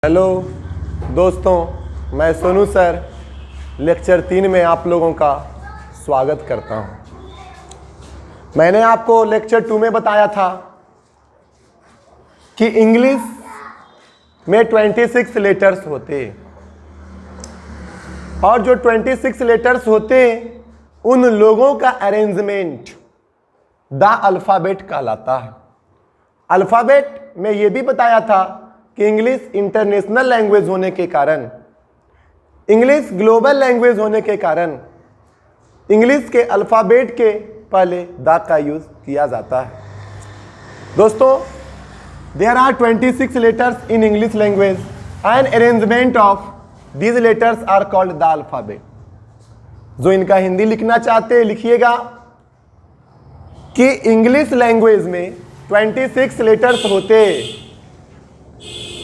Hello दोस्तों, मैं Sonu sir lecture 3 में आप लोगों का स्वागत करता हूं। मैंने आपको लेक्चर 2 में बताया था कि इंग्लिश में 26 लेटर्स होते और जो 26 लेटर्स होते उन लोगों का अरेंजमेंट द अल्फ़ाबेट कहलाता है। अल्फ़ाबेट में ये भी बताया था कि इंग्लिश इंटरनेशनल लैंग्वेज होने के कारण, इंग्लिश ग्लोबल लैंग्वेज होने के कारण इंग्लिश के अल्फ़ाबेट के पहले द का यूज़ किया जाता है। दोस्तों, there are 26 letters in English language and arrangement of these letters are called the alphabet. जो इनका हिंदी लिखना चाहते हैं लिखिएगा कि इंग्लिश लैंग्वेज में 26 लेटर्स होते।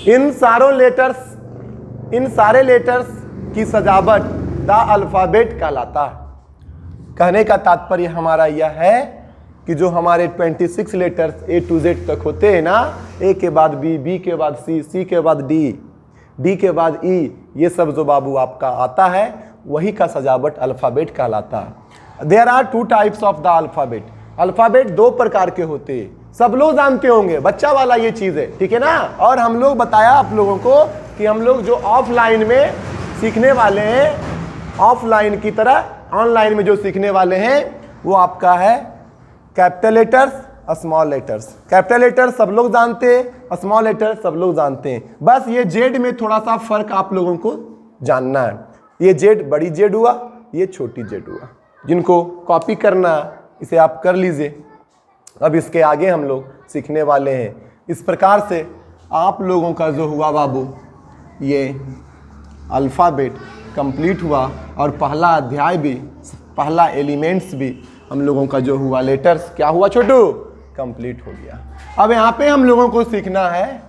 इन सारे लेटर्स की सजावट द अल्फ़ाबेट कहलाता है। कहने का तात्पर्य हमारा यह है कि जो हमारे 26 लेटर्स A to Z तक होते हैं ना, A के बाद B, B के बाद C, C के बाद D, D के बाद E, ये सब जो बाबू आपका आता है वही का सजावट अल्फ़ाबेट कहलाता है। There are 2 types of the alphabet. Alphabet 2 प्रकार के होते हैं, सब लोग जानते होंगे, बच्चा वाला ये चीज़ है, ठीक है ना। और हम लोग बताया आप लोगों को कि हम लोग जो ऑफलाइन में सीखने वाले हैं, ऑफलाइन की तरह ऑनलाइन में जो सीखने वाले हैं वो आपका है capital letters, small letters. Capital letter सब लोग जानते हैं, स्मॉल लेटर सब लोग जानते हैं। बस ये जेड में थोड़ा सा फर्क आप लोगों को जानना है। ये जेड बड़ी जेड हुआ, ये छोटी जेड हुआ। जिनको कॉपी करना इसे आप कर लीजिए। अब इसके आगे हम लोग सीखने वाले हैं। इस प्रकार से आप लोगों का जो हुआ बाबू, ये अल्फ़ाबेट कंप्लीट हुआ और पहला अध्याय भी, पहला एलिमेंट्स भी हम लोगों का जो हुआ लेटर्स क्या हुआ छोटू, कंप्लीट हो गया। अब यहाँ पे हम लोगों को सीखना है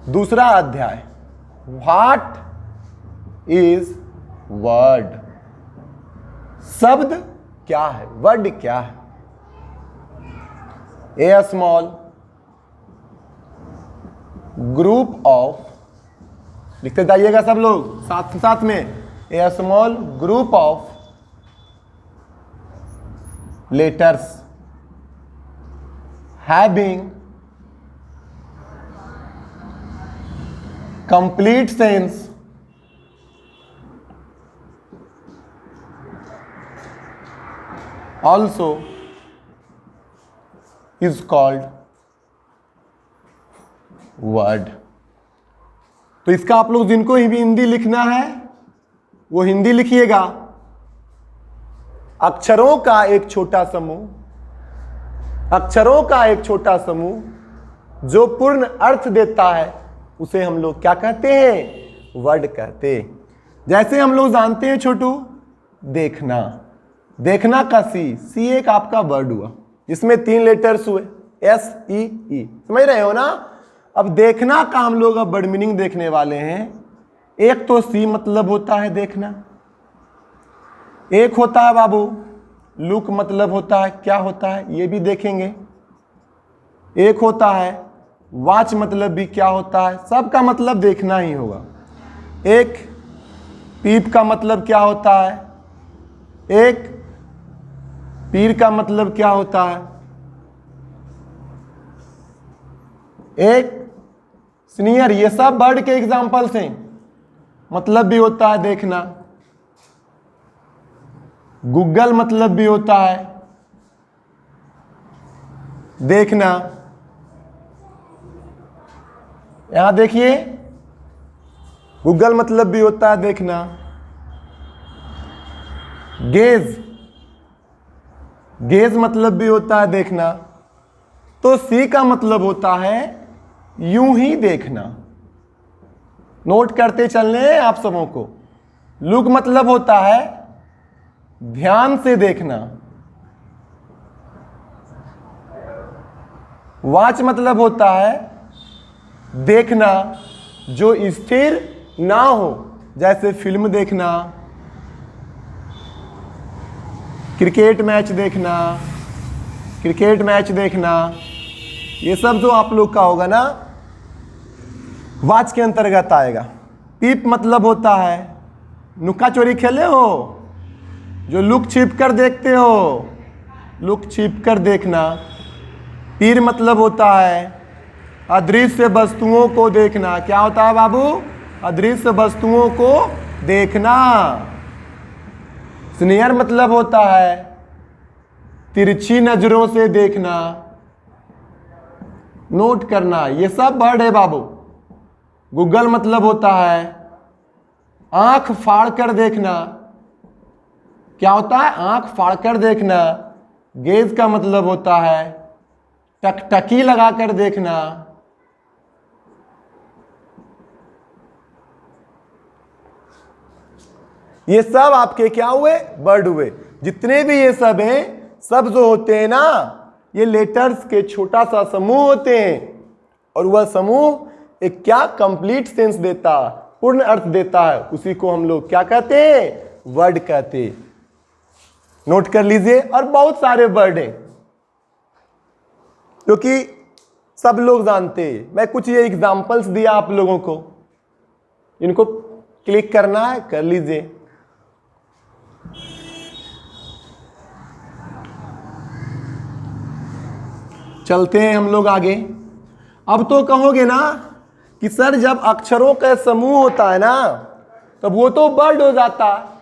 दूसरा अध्याय, व्हाट इज वर्ड। शब्द क्या है, वर्ड क्या है। ए स्मॉल ग्रुप ऑफ, लिखते जाइएगा सब लोग साथ साथ में, a small group of letters having complete sense also is called word। तो इसका आप लोग जिनको भी हिंदी लिखना है वो हिंदी लिखिएगा। अक्षरों का एक छोटा समूह, अक्षरों का एक छोटा समूह जो पूर्ण अर्थ देता है उसे हम लोग क्या कहते हैं, वर्ड कहते हैं। जैसे हम लोग जानते हैं छोटू, देखना, देखना का सी एक आपका वर्ड हुआ, इसमें 3 लेटर्स हुए SEE, समझ रहे हो ना। अब देखना का हम लोग अब वर्ड मीनिंग देखने वाले हैं। एक तो सी मतलब होता है देखना, एक होता है बाबू लुक मतलब होता है क्या होता है ये भी देखेंगे, एक होता है वॉच मतलब भी क्या होता है, सबका मतलब देखना ही होगा। एक पीप का मतलब क्या होता है, एक पीर का मतलब क्या होता है, एक सीनियर, ये सब वर्ड के एग्जाम्पल्स हैं। मतलब भी होता है देखना, गूगल मतलब भी होता है देखना। यहां देखिए, गूगल मतलब भी होता है देखना। गेज, गेज मतलब भी होता है देखना। तो सी का मतलब होता है यूं ही देखना, नोट करते चलने आप सबों को। लुक मतलब होता है ध्यान से देखना। वॉच मतलब होता है देखना जो स्थिर ना हो, जैसे फिल्म देखना, क्रिकेट मैच देखना, क्रिकेट मैच देखना, ये सब जो आप लोग का होगा ना वॉच के अंतर्गत आएगा। पीप मतलब होता है नुक्का चोरी खेले हो, जो लुक छिप कर देखते हो, लुक छिप कर देखना। पीर मतलब होता है अदृश्य वस्तुओं को देखना। क्या होता है बाबू? अदृश्य वस्तुओं को देखना। स्नेयर मतलब होता है तिरछी नजरों से देखना, नोट करना। ये सब वर्ड है बाबू। गूगल मतलब होता है आंख फाड़ कर देखना। क्या होता है? आंख फाड़ कर देखना। गेज का मतलब होता है टकटकी लगा कर देखना। ये सब आपके क्या हुए? वर्ड हुए। जितने भी ये सब हैं, सब जो होते हैं ना, ये लेटर्स के छोटा सा समूह होते हैं, और वह समूह एक क्या कंप्लीट सेंस देता, पूर्ण अर्थ देता है। उसी को हम लोग क्या कहते हैं? वर्ड कहते हैं। नोट कर लीजिए। और बहुत सारे वर्ड हैं क्योंकि सब लोग जानते हैं। मैं कुछ ये एग्जांपल्स दिया आप लोगों को, इनको क्लिक करना है, कर लीजिए। चलते हैं हम लोग आगे। अब तो कहोगे ना कि सर जब अक्षरों का समूह होता है ना, तब वो तो वर्ड हो जाता,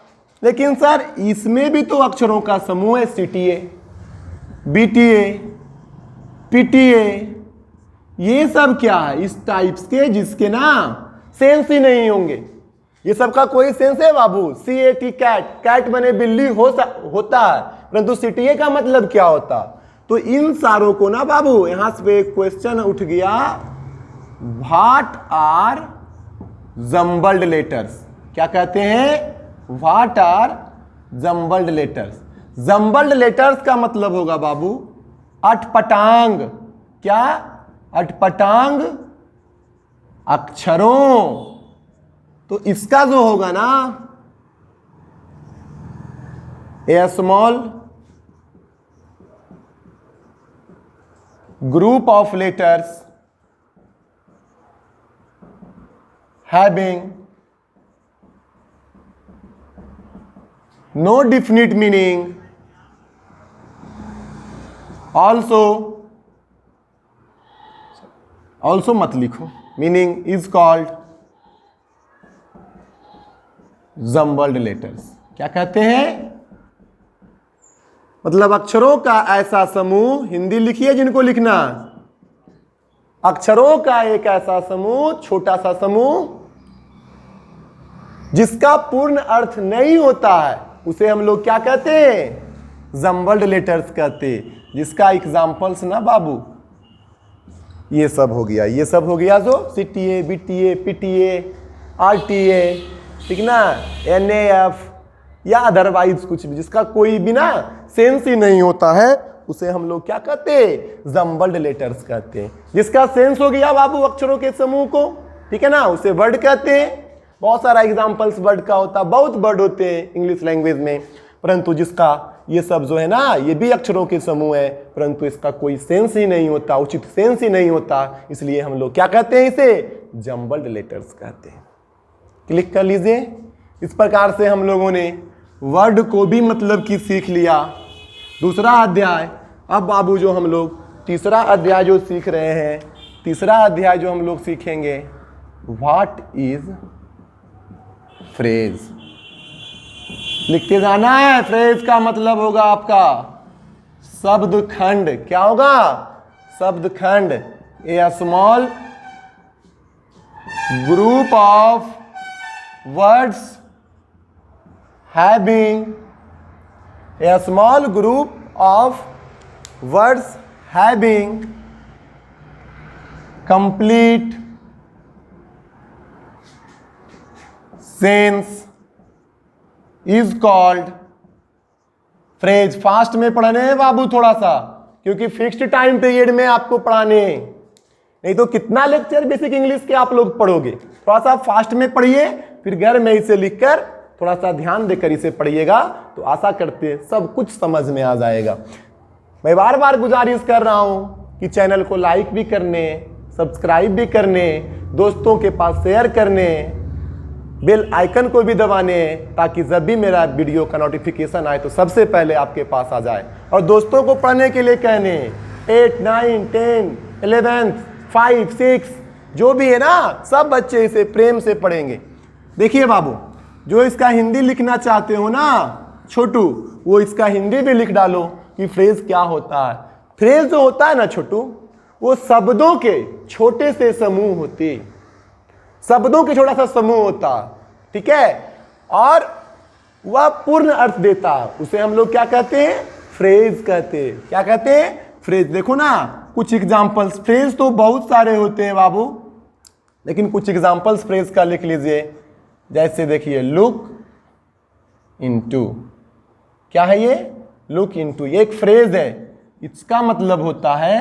लेकिन सर इसमें भी तो अक्षरों का समूह है। सीटीए, बीटीए, पीटीए, ये सब क्या है? इस टाइप्स के जिसके ना सेंस ही नहीं होंगे। ये सब का कोई सेंस है बाबू? CAT, कैट, कैट बने बिल्ली होता है, परंतु सीटीए का मतलब क्या होता? तो इन सारों को ना बाबू, यहां से क्वेश्चन उठ गया, व्हाट आर जम्बल्ड लेटर्स? क्या कहते हैं? What are jumbled letters? Jumbled letters का मतलब होगा बाबू अटपटांग। क्या? अटपटांग अक्षरों। तो इसका जो होगा ना, ए small group of letters having no definite meaning also मत लिखो, meaning is called jumbled letters। क्या कहते हैं? मतलब अक्षरों का ऐसा समूह, हिंदी लिखिए जिनको लिखना, अक्षरों का एक ऐसा समूह, छोटा सा समूह, जिसका पूर्ण अर्थ नहीं होता है, उसे हम लोग क्या कहते हैं? जम्बल्ड लेटर्स कहते हैं। जिसका एग्जाम्पल्स ना बाबू ये सब हो गया, ये सब हो गया जो सीटीए, बीटीए, पीटीए, आरटीए, ठीक ना, NAF या अदरवाइज कुछ भी जिसका कोई भी ना सेंस ही नहीं होता है, उसे हम लोग क्या कहते हैं? जम्बल्ड लेटर्स कहते हैं। जिसका सेंस हो गया बाबू अक्षरों के समूह को, ठीक है ना, उसे वर्ड कहते हैं। बहुत सारा एग्जांपल्स वर्ड का होता, बहुत वर्ड होते हैं इंग्लिश लैंग्वेज में, परंतु जिसका ये सब जो है ना, ये भी अक्षरों के समूह है, परंतु इसका कोई सेंस ही नहीं होता, उचित सेंस ही नहीं होता, इसलिए हम लोग क्या कहते हैं? इसे जम्बल्ड लेटर्स कहते हैं। क्लिक कर लीजिए। इस प्रकार से हम लोगों ने वर्ड को भी मतलब की सीख लिया। दूसरा अध्याय, अब बाबू जो हम लोग तीसरा अध्याय जो सीख रहे हैं, तीसरा अध्याय जो हम लोग सीखेंगे, व्हाट इज फ्रेज। लिखते जाना है। फ्रेज का मतलब होगा आपका शब्द खंड। क्या होगा? शब्द खंड। A small group of words having a small group of words having complete sense is called phrase। Fast में पढ़ने हैं बाबू थोड़ा सा, क्योंकि फिक्स्ड टाइम पीरियड में आपको पढ़ाने हैं, नहीं तो कितना लेक्चर बेसिक इंग्लिश के आप लोग पढ़ोगे। थोड़ा सा फास्ट में पढ़िए, फिर घर में इसे लिखकर थोड़ा सा ध्यान देकर इसे पढ़िएगा, तो आशा करते हैं सब कुछ समझ में आ जाएगा। मैं बार बार गुजारिश कर रहा हूं कि चैनल को लाइक भी करने, सब्सक्राइब भी करने, दोस्तों के पास शेयर करने, बेल आइकन को भी दबाने हैं ताकि जब भी मेरा वीडियो का नोटिफिकेशन आए तो सबसे पहले आपके पास आ जाए। और दोस्तों को पढ़ने के लिए कहने 8, 9, 10, 11, 5, 6 जो भी है ना, सब बच्चे इसे प्रेम से पढ़ेंगे। देखिए बाबू, जो इसका हिंदी लिखना चाहते हो ना छोटू, वो इसका हिंदी भी लिख डालो कि फ्रेज क्या होता है। फ्रेज जो होता है ना छोटू, वो शब्दों के छोटे से समूह होते, शब्दों के छोटा सा समूह होता, ठीक है, और वह पूर्ण अर्थ देता, उसे हम लोग क्या कहते हैं? फ्रेज कहते हैं। क्या कहते हैं? फ्रेज। देखो ना कुछ एग्जांपल्स, फ्रेज तो बहुत सारे होते हैं बाबू, लेकिन कुछ एग्जांपल्स फ्रेज का लिख लीजिए। जैसे देखिए, लुक इनटू, क्या है ये? लुक इनटू, ये एक फ्रेज है, इसका मतलब होता है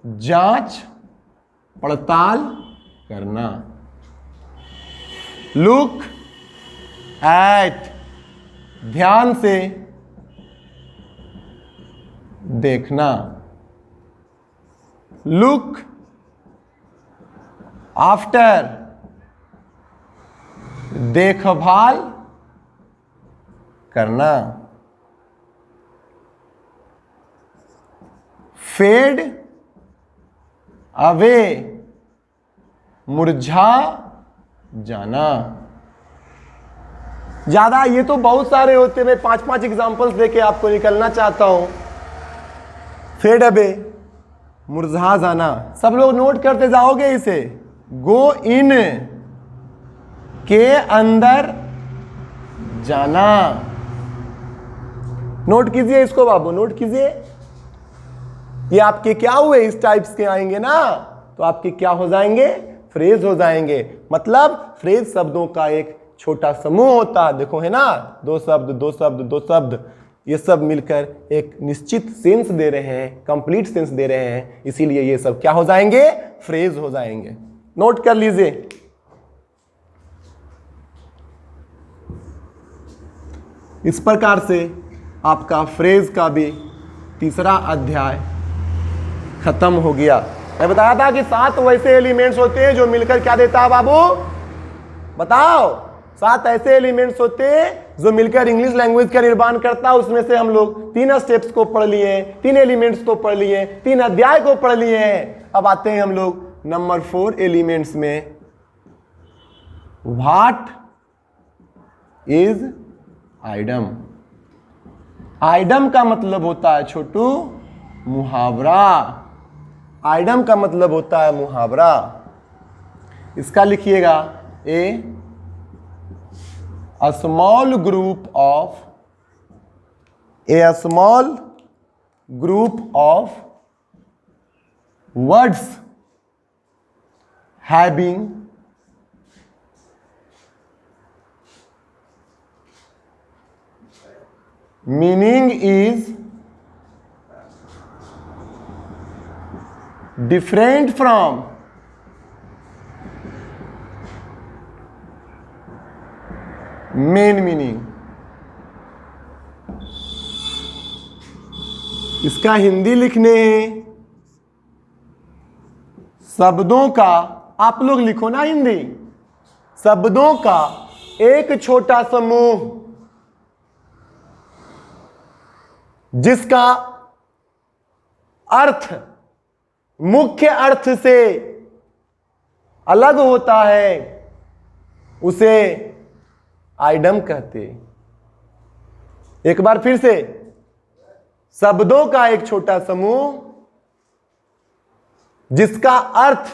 जांच पड़ताल करना। लुक एट, ध्यान से देखना। लुक आफ्टर, देखभाल करना। फेड अवे, मुरझा जाना। ज्यादा ये तो बहुत सारे होते हैं, मैं 5-5 एग्जांपल्स देके आपको निकलना चाहता हूं। फेड अवे, मुरझा जाना, सब लोग नोट करते जाओगे इसे। गो इन, के अंदर जाना। नोट कीजिए इसको बाबू, नोट कीजिए। ये आपके क्या हुए? इस टाइप्स के आएंगे ना तो आपके क्या हो जाएंगे? फ्रेज हो जाएंगे। मतलब फ्रेज शब्दों का एक छोटा समूह होता है। देखो है ना, 2 शब्द 2 शब्द 2 शब्द, ये सब मिलकर एक निश्चित सेंस दे रहे हैं, कंप्लीट सेंस दे रहे हैं, इसीलिए ये सब क्या हो जाएंगे? फ्रेज हो जाएंगे। नोट कर लीजिए। इस प्रकार से आपका फ्रेज का भी तीसरा अध्याय खत्म हो गया। मैं बताया था कि 7 वैसे एलिमेंट्स होते हैं जो मिलकर क्या देता है बाबू? बताओ। 7 ऐसे एलिमेंट्स होते हैं जो मिलकर इंग्लिश लैंग्वेज का निर्माण करता है। उसमें से हम लोग 3 स्टेप्स को पढ़ लिए, 3 एलिमेंट्स को पढ़ लिए, 3 अध्याय को पढ़ लिए हैं। अब आते हैं हम लोग नंबर 4 एलिमेंट्स में। What is idem? आइडम का मतलब होता है छोटू मुहावरा। आइडम का मतलब होता है मुहावरा। इसका लिखिएगा a small group of words having meaning is different from main meaning। इसका हिंदी लिखने हैं शब्दों का, आप लोग लिखो ना हिंदी, शब्दों का एक छोटा समूह जिसका अर्थ मुख्य अर्थ से अलग होता है, उसे आइडम कहते। एक बार फिर से, शब्दों का एक छोटा समूह जिसका अर्थ,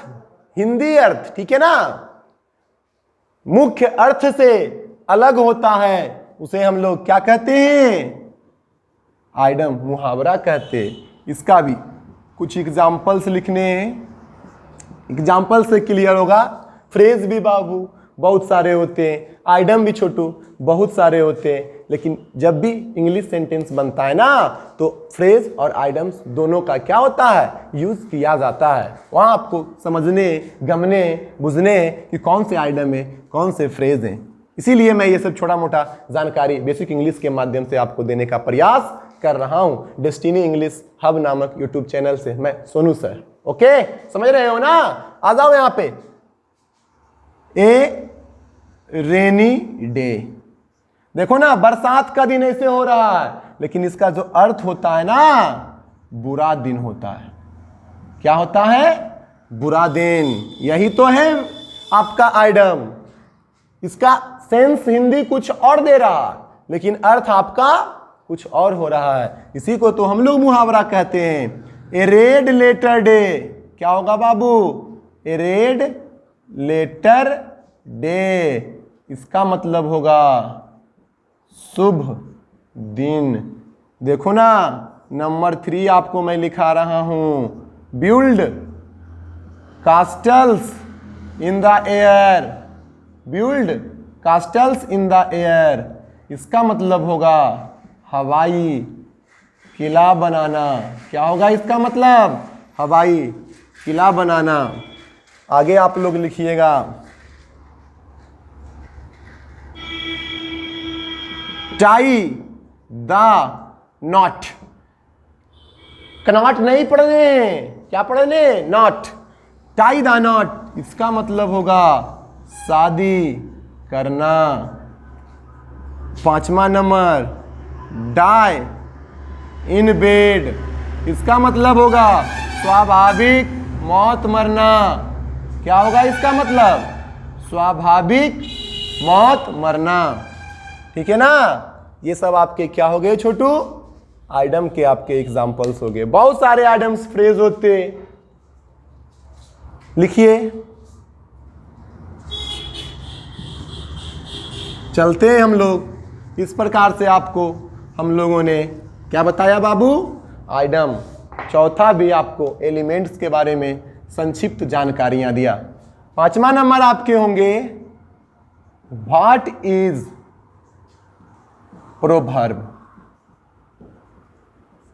हिंदी अर्थ, ठीक है ना, मुख्य अर्थ से अलग होता है, उसे हम लोग क्या कहते हैं? आइडम, मुहावरा कहते। इसका भी कुछ एग्जाम्पल्स लिखने हैं, एग्जाम्पल से क्लियर होगा। फ्रेज भी बाबू बहुत सारे होते हैं, आइडम भी छोटू बहुत सारे होते हैं, लेकिन जब भी इंग्लिश सेंटेंस बनता है ना तो फ्रेज और आइडम्स दोनों का क्या होता है? यूज किया जाता है। वहां आपको समझने, गमने, बुझने कि कौन से आइडम है, कौन से फ्रेज हैं। इसीलिए मैं ये सब छोटा मोटा जानकारी बेसिक इंग्लिश के माध्यम से आपको देने का प्रयास कर रहा हूं डेस्टिनी इंग्लिश हब नामक यूट्यूब चैनल से। मैं सोनू सर। ओके, समझ रहे हो ना? आ जाओ यहां पे। ए रेनी डे। देखो ना, बरसात का दिन ऐसे हो रहा है, लेकिन इसका जो अर्थ होता है ना, बुरा दिन होता है। क्या होता है? बुरा दिन। यही तो है आपका आइडम। इसका सेंस हिंदी कुछ और दे रहा है, लेकिन अर्थ आपका कुछ और हो रहा है। इसी को तो हम लोग मुहावरा कहते हैं, ए रेड लेटर डे। क्या होगा बाबू? A red letter day. इसका मतलब होगा शुभ दिन। देखो ना, नंबर 3 आपको मैं लिखा रहा हूं, build castles in the air. Build castles in the air, इसका मतलब होगा हवाई किला बनाना। क्या होगा इसका मतलब? हवाई किला बनाना। आगे आप लोग लिखिएगा, टाई द नॉट। कनॉट नहीं पढ़ने, क्या पढ़ने? नॉट। टाई द नॉट, इसका मतलब होगा शादी करना। 5वां नंबर, डाई इन बेड, इसका मतलब होगा स्वाभाविक मौत मरना। क्या होगा इसका मतलब? स्वाभाविक मौत मरना। ठीक है ना? ये सब आपके क्या हो गए छोटू? आइडम के आपके एग्जाम्पल्स हो गए। बहुत सारे आइडम्स फ्रेज होते, लिखिए। चलते हैं हम लोग। इस प्रकार से आपको हम लोगों ने क्या बताया बाबू? आइडम। चौथा भी आपको एलिमेंट्स के बारे में संक्षिप्त जानकारियां दिया। 5वां नंबर आपके होंगे, व्हाट इज प्रोवर्ब।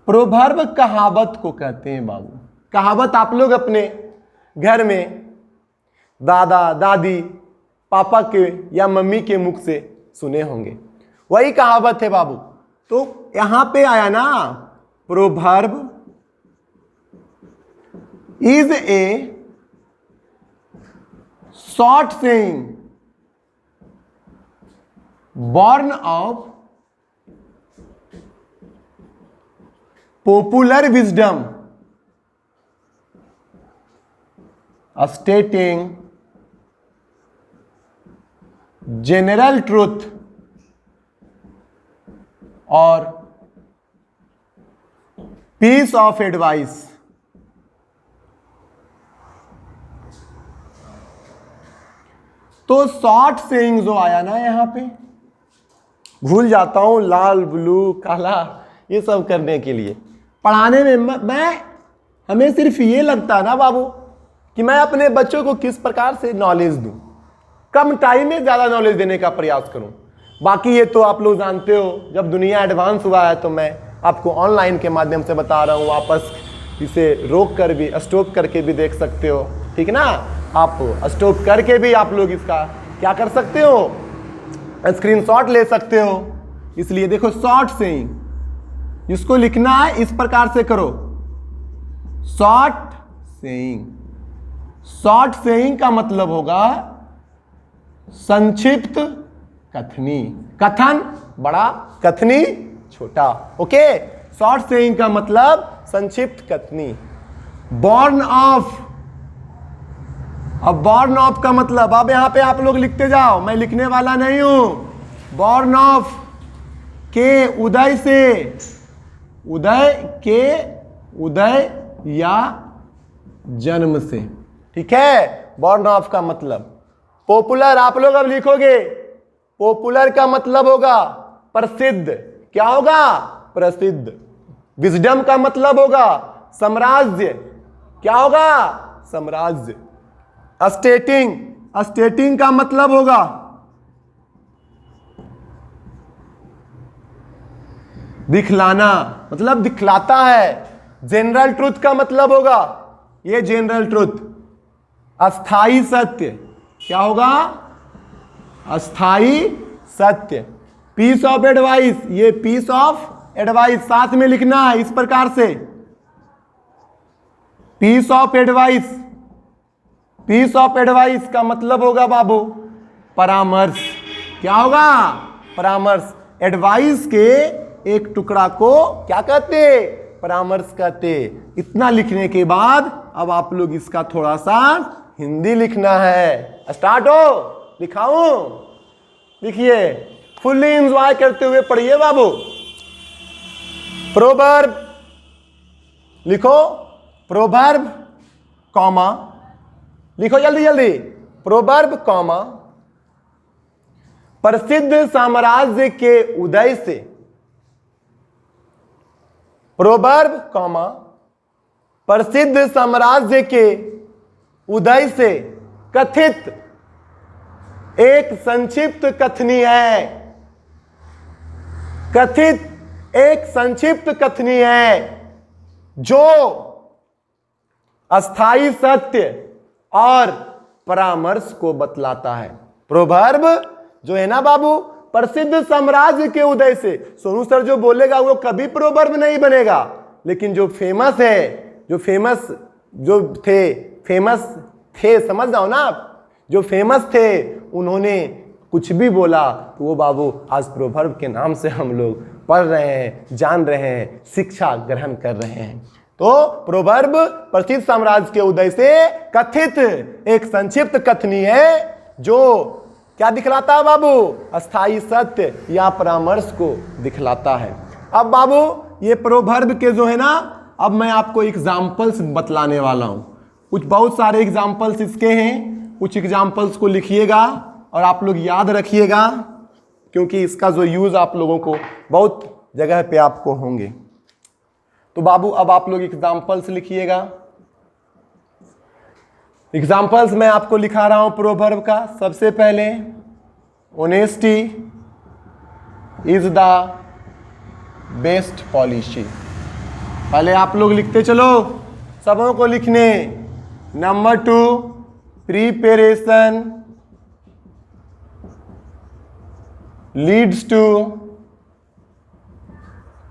प्रोवर्ब कहावत को कहते हैं बाबू। कहावत आप लोग अपने घर में दादा दादी पापा के या मम्मी के मुख से सुने होंगे, वही कहावत है बाबू। तो यहां पे आया ना, proverb is a short saying born of popular wisdom stating general truth और piece of advice। तो शॉर्ट सेइंग जो आया ना यहां पे, भूल जाता हूं लाल ब्लू काला ये सब करने के लिए। पढ़ाने में मैं हमें सिर्फ ये लगता है ना बाबू कि मैं अपने बच्चों को किस प्रकार से नॉलेज दूं, कम टाइम में ज़्यादा नॉलेज देने का प्रयास करूं। बाकी ये तो आप लोग जानते हो, जब दुनिया एडवांस हुआ है तो मैं आपको ऑनलाइन के माध्यम से बता रहा हूँ। वापस इसे रोक कर भी स्टॉप करके भी देख सकते हो, ठीक है ना? आप स्टॉप करके भी आप लोग इसका क्या कर सकते हो? स्क्रीनशॉट ले सकते हो। इसलिए देखो, शॉर्ट सेइंग इसको लिखना है इस प्रकार से करो, शॉर्ट सेइंग। शॉर्ट सेइंग का मतलब होगा संक्षिप्त कथनी। कथन बड़ा, कथनी छोटा। ओके, शॉर्ट सेइंग का मतलब संक्षिप्त कथनी। बॉर्न ऑफ, अब बॉर्न ऑफ का मतलब, अब यहां पे आप लोग लिखते जाओ, मैं लिखने वाला नहीं हूं। बॉर्न ऑफ के उदय से, उदय के उदय या जन्म से, ठीक है? बॉर्न ऑफ का मतलब। पॉपुलर आप लोग अब लिखोगे, पॉपुलर का मतलब होगा प्रसिद्ध। क्या होगा? प्रसिद्ध। विजडम का मतलब होगा साम्राज्य। क्या होगा? साम्राज्य। स्टेटिंग, स्टेटिंग का मतलब होगा दिखलाना, मतलब दिखलाता है। जनरल ट्रुथ का मतलब होगा ये जनरल ट्रुथ। अस्थाई सत्य, क्या होगा? अस्थाई सत्य। पीस ऑफ एडवाइस, ये पीस ऑफ एडवाइस साथ में लिखना है इस प्रकार से, piece of advice. Piece of advice का मतलब होगा बाबू परामर्श। क्या होगा? परामर्श। एडवाइस के एक टुकड़ा को क्या कहते? परामर्श कहते। इतना लिखने के बाद अब आप लोग इसका थोड़ा सा हिंदी लिखना है। स्टार्ट हो, लिखाऊं? लिखिए, फुल्ली एंजॉय करते हुए पढ़िए बाबू। प्रोवर्ब लिखो, प्रोवर्ब कॉमा, लिखो जल्दी जल्दी। प्रोवर्ब कॉमा, प्रसिद्ध साम्राज्य के उदय से। प्रोवर्ब कॉमा, प्रसिद्ध साम्राज्य के उदय से कथित एक संक्षिप्त कथनी है। कथित एक संक्षिप्त कथनी है जो अस्थाई सत्य और परामर्श को बतलाता है। प्रोवर्ब जो है ना बाबू, प्रसिद्ध साम्राज्य के उदय से। सोनू सर जो बोलेगा वो कभी प्रोवर्ब नहीं बनेगा, लेकिन जो फेमस है, जो फेमस जो फेमस थे, समझ जाओ ना आप, जो फेमस थे उन्होंने कुछ भी बोला तो वो बाबू आज प्रोवर्ब के नाम से हम लोग पढ़ रहे हैं, जान रहे हैं, शिक्षा ग्रहण कर रहे हैं। तो प्रोवर्ब प्रसिद्ध साम्राज्य के उदय से कथित एक संक्षिप्त कथनी है जो क्या दिखलाता है बाबू? अस्थाई सत्य या परामर्श को दिखलाता है। अब बाबू ये प्रोवर्ब के जो है ना, अब मैं आपको एग्जाम्पल्स बतलाने वाला हूं। कुछ बहुत सारे एग्जाम्पल्स इसके हैं, कुछ एग्जाम्पल्स को लिखिएगा और आप लोग याद रखिएगा, क्योंकि इसका जो यूज आप लोगों को बहुत जगह पे आपको होंगे। तो बाबू अब आप लोग एग्जाम्पल्स लिखिएगा। एग्जाम्पल्स मैं आपको लिखा रहा हूं प्रोवर्ब का। सबसे पहले, honesty is the best policy. पहले आप लोग लिखते चलो, सबों को लिखने। Number 2, preparation leads to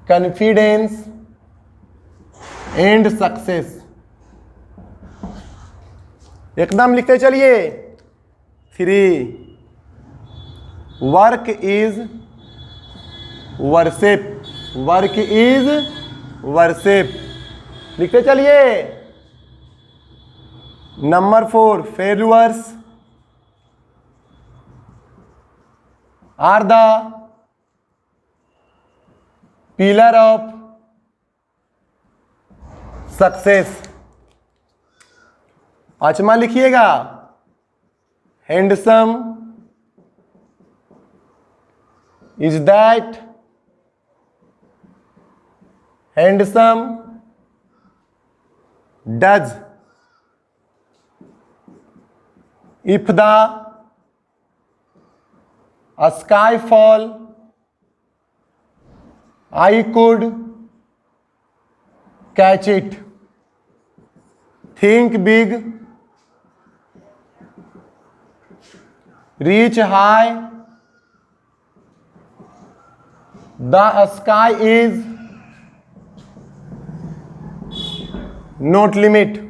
confidence and success. एकदम लिखते चलिए। 3, work is worship. Work is worship, लिखते चलिए। Number 4, failures are the pillar of success. पांचवा लिखिएगा, handsome is that handsome does if the sky fall I could catch it. Think big reach high, the sky is not limit।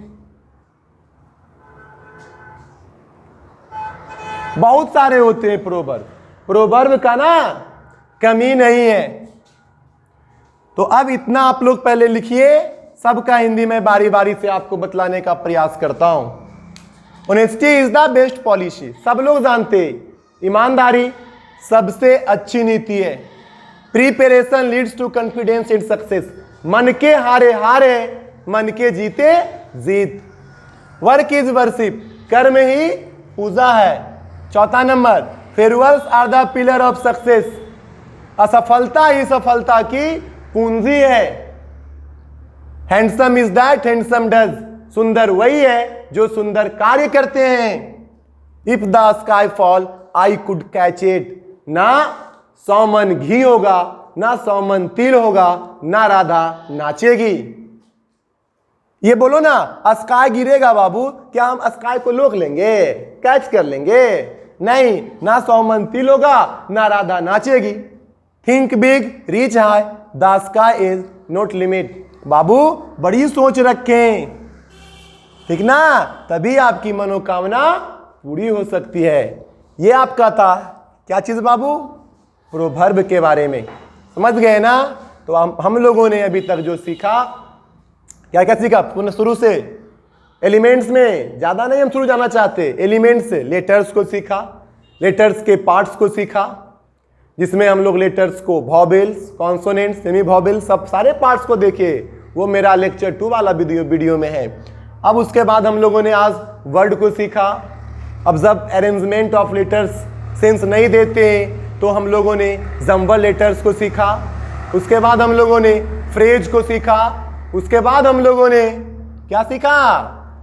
बहुत सारे होते हैं proverb. Proverb का ना कमी नहीं है। तो अब इतना आप लोग पहले लिखिए, सबका हिंदी में बारी बारी से आपको बतलाने का प्रयास करता हूं। Honesty is the best policy, सब लोग जानते, ईमानदारी सबसे अच्छी नीति है। Preparation leads to confidence and success, मन के हारे हारे, मन के जीते जीत। वर्क इज वर्शिप, कर्म ही पूजा है। चौथा number, failures are the pillar of success, असफलता ही सफलता की पूंजी है। Handsome is that handsome does, सुंदर वही है जो सुंदर कार्य करते हैं। If the sky fall I could catch it, ना 100 मन घी होगा, ना 100 मन तिल होगा, ना राधा नाचेगी। ये बोलो ना, स्काई गिरेगा बाबू, क्या हम स्काई को रोक लेंगे, कैच कर लेंगे? नहीं, ना 100 मन तिल होगा, ना राधा नाचेगी। Think big reach high, the sky is not limit. बाबू बड़ी सोच रखें, ठीक ना, तभी आपकी मनोकामना पूरी हो सकती है। ये आपका था क्या चीज बाबू, प्रोवर्ब के बारे में, समझ गए ना। तो हम लोगों ने अभी तक जो सीखा, क्या क्या सीखा पुनः शुरू से, एलिमेंट्स में ज्यादा नहीं हम शुरू जाना चाहते, एलिमेंट्स से लेटर्स को सीखा, लेटर्स के पार्ट्स को सीखा, जिसमें हम लोग लेटर्स को वॉवेल्स, कॉन्सोनेंट्स, सेमी वॉवेल्स, सब सारे पार्ट्स को देखे, वो मेरा लेक्चर 2 वाला वीडियो में है। अब उसके बाद हम लोगों ने आज वर्ड को सीखा। अब जब अरेंजमेंट ऑफ लेटर्स सेंस नहीं देते तो हम लोगों ने जम्बल लेटर्स को सीखा। उसके बाद हम लोगों ने फ्रेज को सीखा। उसके बाद हम लोगों ने क्या सीखा,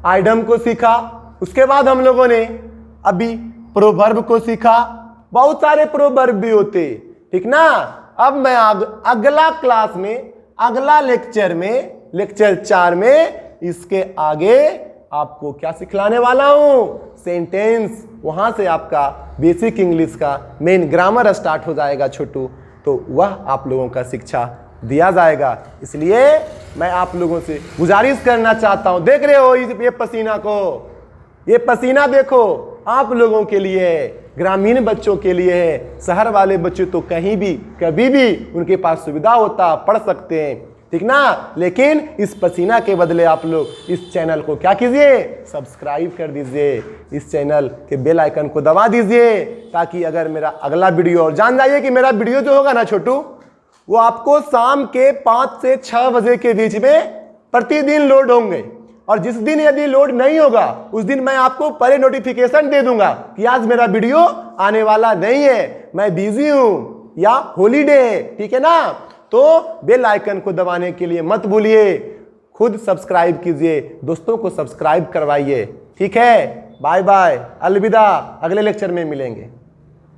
आइडम को सीखा। उसके बाद हम लोगों ने अभी प्रोवर्ब को सीखा। बहुत सारे प्रोवर्ब भी होते, ठीक ना। अब मैं अगला क्लास में, अगला लेक्चर में, लेक्चर 4 में इसके आगे आपको क्या सिखलाने वाला हूं, सेंटेंस। वहां से आपका बेसिक इंग्लिश का मेन ग्रामर स्टार्ट हो जाएगा छोटू, तो वह आप लोगों का शिक्षा दिया जाएगा। इसलिए मैं आप लोगों से गुजारिश करना चाहता हूं, देख रहे हो ये पसीना को, ये पसीना देखो आप लोगों के लिए है, ग्रामीण बच्चों के लिए है। शहर वाले बच्चे तो कहीं भी कभी भी उनके पास सुविधा होता, पढ़ सकते हैं, ठीक ना। लेकिन इस पसीना के बदले आप लोग इस चैनल को क्या कीजिए, सब्सक्राइब कर दीजिए, इस चैनल के बेल आइकन को दबा दीजिए, ताकि अगर मेरा अगला वीडियो, और जान जाइए कि मेरा वीडियो जो होगा ना छोटू, वो आपको शाम के 5 से 6 बजे के बीच में प्रतिदिन लोड होंगे। और जिस दिन यदि लोड नहीं होगा उस दिन मैं आपको पहले नोटिफिकेशन दे दूंगा कि आज मेरा वीडियो आने वाला नहीं है, मैं बिजी हूं या हॉलीडे है, ठीक है ना। तो बेल आइकन को दबाने के लिए मत भूलिए, खुद सब्सक्राइब कीजिए, दोस्तों को सब्सक्राइब करवाइए, ठीक है। बाय बाय, अलविदा, अगले लेक्चर में मिलेंगे।